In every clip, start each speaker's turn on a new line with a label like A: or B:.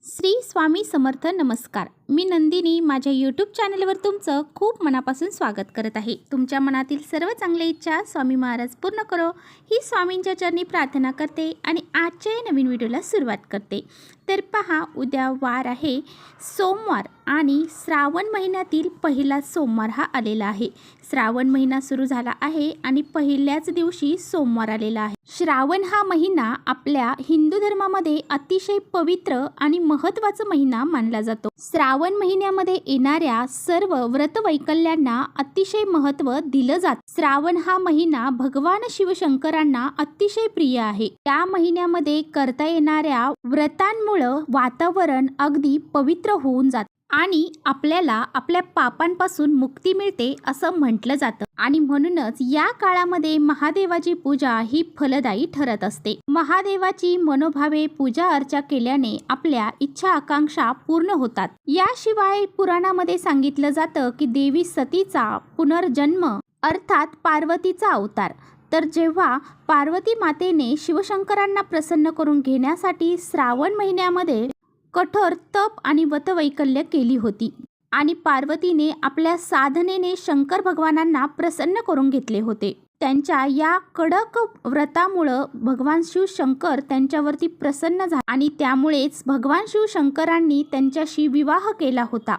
A: श्री स्वामी समर्थ नमस्कार. मी नंदिनी माझ्या यूट्यूब चॅनलवर तुमचं खूप मनापासून स्वागत करत आहे. तुमच्या मनातील सर्व चांगल्या इच्छा स्वामी महाराज पूर्ण करो ही स्वामींच्या चरणी प्रार्थना करते आणि आजच्या नवीन व्हिडिओला सुरुवात करते. तर पहा, उद्या वार आहे सोमवार आणि श्रावण महिन्यातील पहिला सोमवार हा आलेला आहे. श्रावण महिना सुरू झाला आहे आणि पहिल्याच दिवशी सोमवार आलेला आहे. श्रावण हा महिना आपल्या हिंदू धर्मामध्ये अतिशय पवित्र आणि महत्त्वाचा महिना मानला जातो. श्रावण महिन्यामध्ये येणाऱ्या सर्व व्रतवैकल्यांना अतिशय महत्त्व दिलं जातं. श्रावण हा महिना भगवान शिवशंकरांना अतिशय प्रिय आहे. या महिन्यामध्ये करता येणाऱ्या व्रतांमुळे वातावरण अगदी पवित्र होऊन जातं आणि आपल्याला आपल्या पापांपासून मुक्ती मिळते असं म्हटलं जातं. आणि म्हणूनच या काळामध्ये महादेवाची पूजा ही फलदायी ठरत असते. महादेवाची मनोभावे पूजा अर्चा केल्याने आपल्या इच्छा आकांक्षा पूर्ण होतात. याशिवाय पुराणामध्ये सांगितलं जातं की देवी सतीचा पुनर्जन्म अर्थात पार्वतीचा अवतार. तर जेव्हा पार्वती मातेने शिवशंकरांना प्रसन्न करून घेण्यासाठी श्रावण महिन्यामध्ये कठोर तप आणि व्रतवैकल्य केली होती आणि पार्वतीने आपल्या साधनेने शंकर भगवानांना प्रसन्न करून घेतले होते. त्यांच्या या कडक व्रतामुळं भगवान शिवशंकर त्यांच्यावरती प्रसन्न झाले आणि त्यामुळेच भगवान शिवशंकरांनी त्यांच्याशी विवाह केला होता.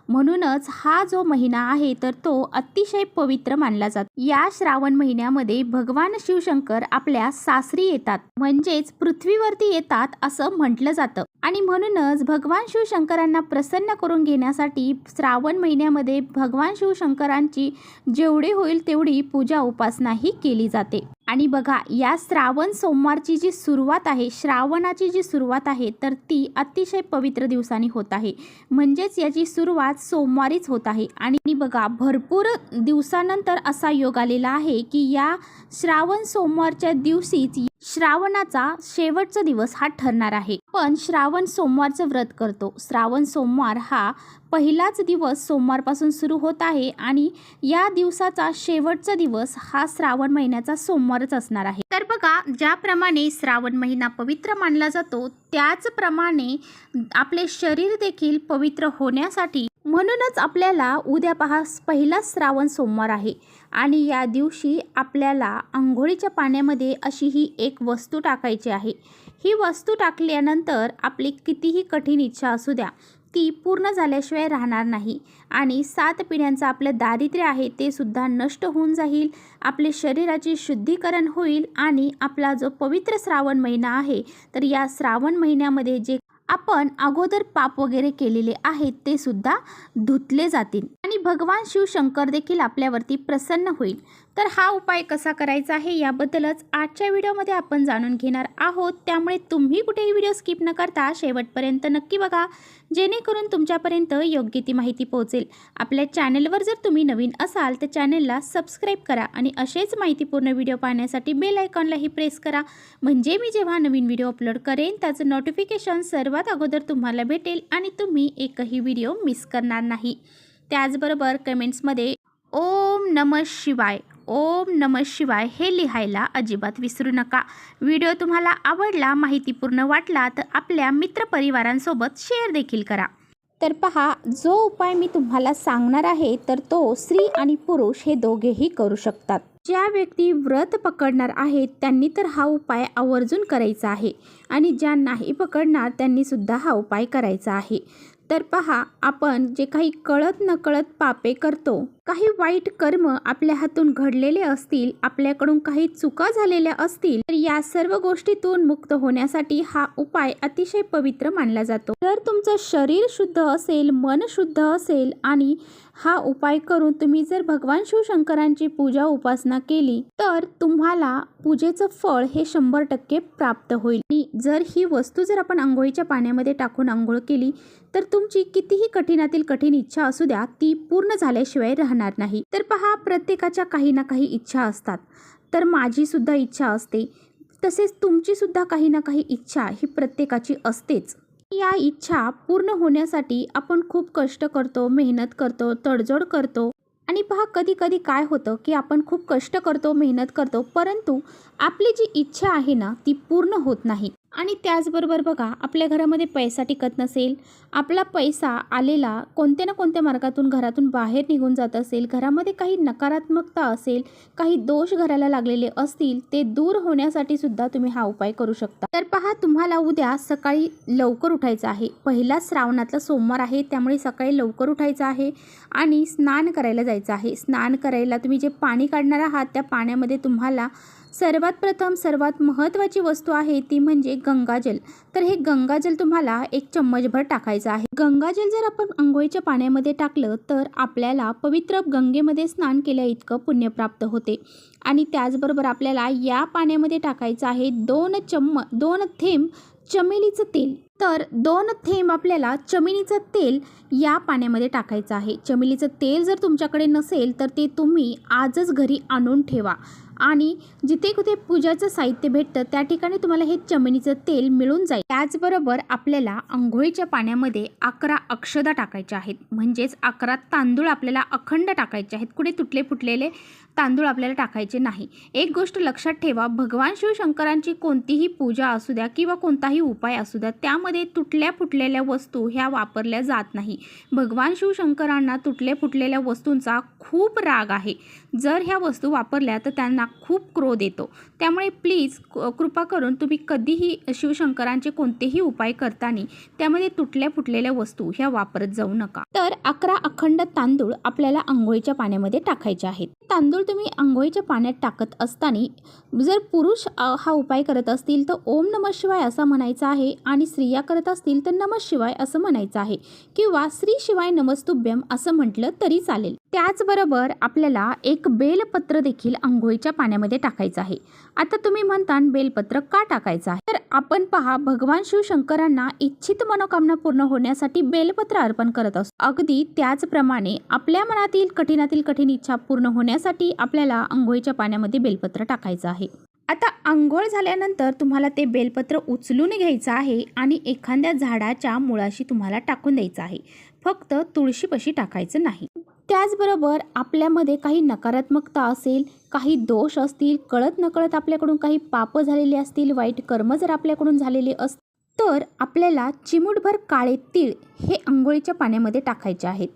A: म्हणूनच हा जो महिना आहे तर तो अतिशय पवित्र मानला जातो. या श्रावण महिन्यामध्ये भगवान शिवशंकर आपल्या सासरी येतात, म्हणजेच पृथ्वीवरती येतात असं म्हटलं जातं. आणि म्हणूनच भगवान शिवशंकरांना प्रसन्न करून घेण्यासाठी श्रावण महिन्यामध्ये भगवान शिवशंकरांची जेवढी होईल तेवढी पूजा उपासनाही केली जाते. आणि बघा, या श्रावण सोमवारची जी सुरुवात आहे, श्रावणाची जी सुरुवात आहे तर ती अतिशय पवित्र दिवसांनी होत आहे. म्हणजेच याची सुरुवात सोमवारीच होत आहे. आणि बघा, भरपूर दिवसानंतर असा योग आलेला आहे की या श्रावण सोमवारच्या दिवशीच श्रावणाचा शेवटचा दिवस हा ठरणार आहे. पण श्रावण सोमवारचं व्रत करतो. श्रावण सोमवार हा पहिलाच दिवस सोमवारपासून सुरू होत आहे आणि या दिवसाचा शेवटचा दिवस हा श्रावण महिन्याचा सोमवारच असणार आहे. तर बघा, ज्याप्रमाणे श्रावण महिना पवित्र मानला जातो त्याचप्रमाणे आपले शरीर देखील पवित्र होण्यासाठी म्हणूनच आपल्याला उद्या पहा पहिला श्रावण सोमवार आहे आणि या दिवशी आपल्याला अंघोळीच्या पाण्यामध्ये अशी ही एक वस्तू टाकायची आहे. ही वस्तू टाकल्यानंतर आपली कितीही कठीण इच्छा असू द्या ती पूर्ण झाल्याशिवाय राहणार नाही आणि 7 पिढ्यांचं आपलं दारिद्र्य आहे ते सुद्धा नष्ट होऊन जाईल. आपले शरीराचे शुद्धीकरण होईल आणि आपला जो पवित्र श्रावण महिना आहे तर या श्रावण महिन्यामध्ये जे आपण अगोदर पाप वगैरे केलेले आहेत ते सुद्धा धुतले जातील आणि भगवान शिवशंकर देखील आपल्यावरती प्रसन्न होईल. तर हा उपाय कसा करायचा आहे याबद्दलच आजच्या व्हिडिओमध्ये आपण जाणून घेणार आहोत. त्यामुळे तुम्ही कुठेही व्हिडिओ स्किप न करता शेवटपर्यंत नक्की बघा, जेणेकरून तुमच्यापर्यंत योग्य ती माहिती पोहोचेल. आपल्या चॅनलवर जर तुम्ही नवीन असाल तर चॅनलला सबस्क्राईब करा आणि असेच माहितीपूर्ण व्हिडिओ पाहण्यासाठी बेल आयकॉनलाही प्रेस करा, म्हणजे मी जेव्हा नवीन व्हिडिओ अपलोड करेन त्याचं नोटिफिकेशन सर्वात अगोदर तुम्हाला भेटेल आणि तुम्ही एकही व्हिडिओ मिस करणार नाही. त्याचबरोबर कमेंट्समध्ये ओम नमः शिवाय, ओम नमः शिवाय हे लिहायला अजिबात विसरू नका. व्हिडिओ तुम्हाला आवडला, माहितीपूर्ण वाटला तर आपल्या मित्रपरिवारांसोबत शेअर देखील करा. तर पहा, जो उपाय मी तुम्हाला सांगणार आहे तर तो स्त्री आणि पुरुष हे दोघेही करू शकतात. ज्या व्यक्ती व्रत पकडणार आहेत त्यांनी तर हा उपाय आवर्जून करायचा आहे आणि ज्या नाही पकडणार त्यांनी सुद्धा हा उपाय करायचा आहे. तर पहा, आपण जे काही कळत नकळत पापे करतो, काही वाईट कर्म आपल्या हातून घडलेले असतील, आपल्याकडून काही चुका झालेल्या असतील तर या सर्व गोष्टीतून मुक्त होण्यासाठी हा उपाय अतिशय पवित्र मानला जातो. जर तुमचं शरीर शुद्ध असेल, मन शुद्ध असेल आणि हा उपाय करून तुम्ही जर भगवान शिवशंकरांची पूजा उपासना केली तर तुम्हाला पूजेचं फळ हे 100% प्राप्त होईल. आणि जर ही वस्तू जर आपण अंघोळीच्या पाण्यामध्ये टाकून अंघोळ केली तर तुमची कितीही कठीणातील कठीण इच्छा असू द्या ती पूर्ण झाल्याशिवाय राहणार नाही. तर पहा, प्रत्येकाच्या काही ना काही इच्छा असतात. तर माझी सुद्धा इच्छा असते, तसेच तुमची सुद्धा काही ना काही इच्छा ही प्रत्येकाची असतेच. या इच्छा पूर्ण होण्यासाठी आपण खूप कष्ट करतो, मेहनत करतो, तडजोड करतो आणि पहा, कधी कधी काय होतं की आपण खूप कष्ट करतो, मेहनत करतो, परंतु आपली जी इच्छा आहे ना ती पूर्ण होत नाही. आणि त्याचबरोबर बघा, आपल्या घरामध्ये पैसा टिकत नसेल, आपला पैसा आलेला कोणत्या ना कोणत्या मार्गातून घरातून बाहेर निघून जात असेल, घरामध्ये काही नकारात्मकता असेल, काही दोष घराला लागलेले असतील, ते दूर होण्यासाठी सुद्धा तुम्ही हा उपाय करू शकता. तर पहा, तुम्हाला उद्या सकाळी लवकर उठायचं आहे. पहिला श्रावणातला सोमवार आहे, त्यामुळे सकाळी लवकर उठायचं आहे आणि स्नान करायला जायचं आहे. स्नान करायला तुम्ही जे पाणी काढणार आहात, त्या पाण्यामध्ये तुम्हाला सर्वात प्रथम सर्वात महत्त्वाची वस्तू आहे ती म्हणजे गंगाजल. तर हे गंगाजल तुम्हाला 1 चम्मचभर टाकायचं आहे. गंगाजल जर आपण अंघोळीच्या पाण्यामध्ये टाकलं तर आपल्याला पवित्र गंगेमध्ये स्नान केल्या इतकं पुण्य प्राप्त होते. आणि त्याचबरोबर आपल्याला या पाण्यामध्ये टाकायचं आहे 2 थेंब चमेलीचं तेल. तर 2 थेंब आपल्याला चमेलीचं तेल या पाण्यामध्ये टाकायचं आहे. चमेलीचं तेल जर तुमच्याकडे नसेल तर ते तुम्ही आजच घरी आणून ठेवा आणि जिथे कुठे पूजाचं साहित्य भेटतं त्या ठिकाणी तुम्हाला हे चमेलीचं तेल मिळून जाईल. त्याचबरोबर आपल्याला अंघोळीच्या पाण्यामध्ये 11 अक्षदा टाकायच्या आहेत, म्हणजेच 11 तांदूळ आपल्याला अखंड टाकायचे आहेत. कुठे तुटले फुटलेले तांदूळ आपल्याला टाकायचे नाही. एक गोष्ट लक्षात ठेवा, भगवान शिवशंकरांची कोणतीही पूजा असू द्या किंवा कोणताही उपाय असू द्या, त्यामध्ये तुटल्या फुटलेल्या वस्तू ह्या वापरल्या जात नाही. भगवान शिवशंकरांना तुटल्या फुटलेल्या वस्तूंचा खूप राग आहे. जर ह्या वस्तू वापरल्या तर त्यांना खूप क्रोध येतो. त्यामुळे प्लीज कृपा करून तुम्ही कधीही शिवशंकरांचे कोणतेही उपाय करताना त्यामध्ये तुटल्या फुटलेल्या वस्तू ह्या वापरत जाऊ नका. तर 11 अखंड तांदूळ आपल्याला अंघोळीच्या पाण्यामध्ये टाकायचे आहेत. तांदूळ तुम्ही अंघोळीच्या पाण्यात टाकत असताना जर पुरुष हा उपाय करत असतील तर ओम नमः शिवाय असं म्हणायचं आहे आणि स्त्रिया करत असतील तर नमः शिवाय असं म्हणायचं आहे किंवा श्री शिवाय नमस्तुभ्यम असं म्हटलं तरी चालेल. त्याचबरोबर आपल्याला एक बेलपत्र देखील अंघोळीच्या पाण्यामध्ये टाकायचं आहे. आता तुम्ही म्हणता बेलपत्र का टाकायचं आहे, तर आपण पहा, भगवान शिवशंकरांना इच्छित मनोकामना पूर्ण होण्यासाठी बेलपत्र अर्पण करत असतो. अगदी त्याचप्रमाणे आपल्या मनातील कठीणातील कठीण इच्छा पूर्ण होण्यासाठी आपल्याला अंघोळीच्या पाण्यामध्ये बेलपत्र टाकायचं आहे. आता अंघोळ झाल्यानंतर तुम्हाला ते बेलपत्र उचलून घ्यायचं आहे आणि एखाद्या झाडाच्या मुळाशी तुम्हाला टाकून द्यायचं आहे. फक्त तुळशीपाशी टाकायचं नाही. त्याचबरोबर आपल्यामध्ये काही नकारात्मकता असेल, काही दोष असतील, कळत नकळत आपल्याकडून काही पाप झालेले असतील, वाईट कर्म जर आपल्याकडून झालेले असतील तर आपल्याला चिमूटभर काळे तीळ हे अंघोळीच्या पाण्यामध्ये टाकायचे आहेत.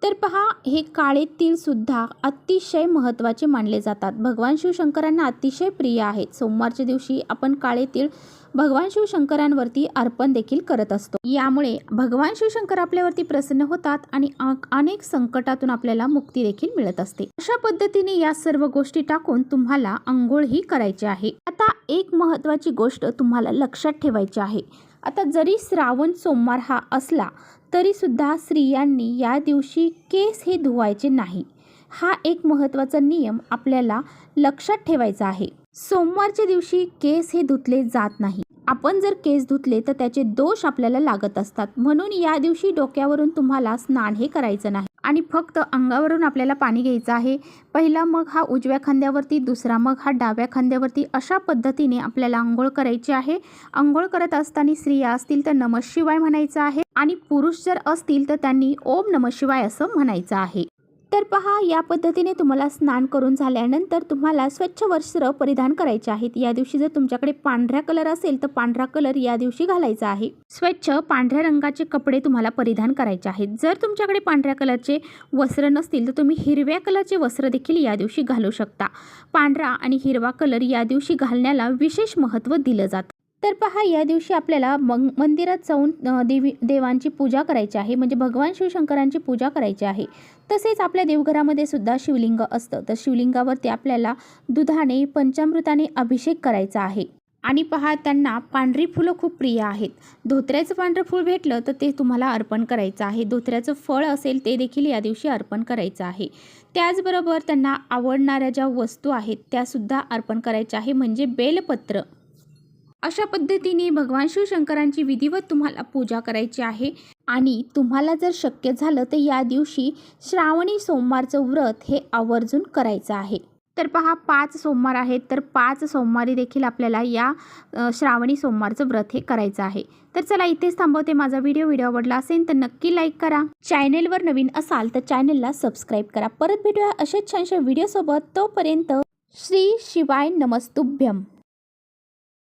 A: तर पहा, हे काळे तीळ सुद्धा अतिशय महत्त्वाचे मानले जातात. भगवान शिवशंकरांना अतिशय प्रिय आहेत. सोमवारच्या दिवशी आपण काळे तीळ भगवान शिवशंकरांवरती अर्पण देखील करत असतो. यामुळे भगवान शिवशंकर आपल्यावरती प्रसन्न होतात आणि अनेक संकटातून आपल्याला मुक्ती देखील मिळत असते. अशा पद्धतीने या सर्व गोष्टी टाकून तुम्हाला अंघोळ ही करायची आहे. आता एक महत्त्वाची गोष्ट तुम्हाला लक्षात ठेवायची आहे. आता जरी श्रावण सोमवार हा असला तरी सुद्धा स्त्रियांनी या दिवशी केस हे धुवायचे नाही. हा एक महत्त्वाचा नियम आपल्याला लक्षात ठेवायचा आहे. सोमवारच्या दिवशी केस हे धुतले जात नाही. आपण जर केस धुतले तर त्याचे दोष आपल्याला लागत असतात. म्हणून या दिवशी डोक्यावरून तुम्हाला स्नान हे करायचं नाही आणि फक्त अंगावरून आपल्याला पाणी घ्यायचं आहे. पहिला मग हा उजव्या खांद्यावरती, दुसरा मग हा डाव्या खांद्यावरती, अशा पद्धतीने आपल्याला अंघोळ करायची आहे. अंघोळ करत असताना स्त्रिया असतील तर नमः शिवाय म्हणायचं आहे आणि पुरुष जर असतील तर त्यांनी ओम नमः शिवाय असं म्हणायचं आहे. तर पहा, या पद्धतीने तुम्हाला स्नान करून झाल्यानंतर तुम्हाला स्वच्छ वस्त्र परिधान करायचे आहेत. या दिवशी जर तुमच्याकडे पांढरा कलर असेल तर पांढरा कलर या दिवशी घालायचा आहे. स्वच्छ पांढऱ्या रंगाचे कपडे तुम्हाला परिधान करायचे आहेत. जर तुमच्याकडे पांढऱ्या कलरचे वस्त्र नसतील तर तुम्ही हिरव्या कलरचे वस्त्र देखील या दिवशी घालू शकता. पांढरा आणि हिरवा कलर या दिवशी घालण्याला विशेष महत्त्व दिलं जातं. तर पहा, या दिवशी आपल्याला मंदिरात जाऊन देवांची पूजा करायची आहे, म्हणजे भगवान शिवशंकरांची पूजा करायची आहे. तसेच आपल्या देवघरामध्ये सुद्धा शिवलिंग असतं. तर शिवलिंगावरती आपल्याला दुधाने पंचामृताने अभिषेक करायचा आहे. आणि पहा, त्यांना पांढरी फुलं खूप प्रिय आहेत. धोत्र्याचं पांढरं फूल भेटलं तर ते तुम्हाला अर्पण करायचं आहे. धोत्र्याचं फळ असेल ते देखील या दिवशी अर्पण करायचं आहे. त्याचबरोबर त्यांना आवडणाऱ्या ज्या वस्तू आहेत त्यासुद्धा अर्पण करायच्या आहे, म्हणजे बेलपत्र. अशा पद्धतीने भगवान शिवशंकरांची विधिवत तुम्हाला पूजा करायची आहे. आणि तुम्हाला जर शक्य झालं तर या दिवशी श्रावणी सोमवारचं व्रत हे आवर्जून करायचं आहे. तर पहा, 5 सोमवार आहेत, तर 5 सोमवारी देखील आपल्याला या श्रावणी सोमवारचं व्रत हे करायचं आहे. तर चला, इथेच थांबवते. माझा व्हिडिओ आवडला असेल तर नक्की लाईक करा. चॅनेलवर नवीन असाल तर चॅनेलला सबस्क्राईब करा. परत भेटूया अशाच छानशा व्हिडिओसोबत. तोपर्यंत श्री शिवाय नमस्तुभ्यम.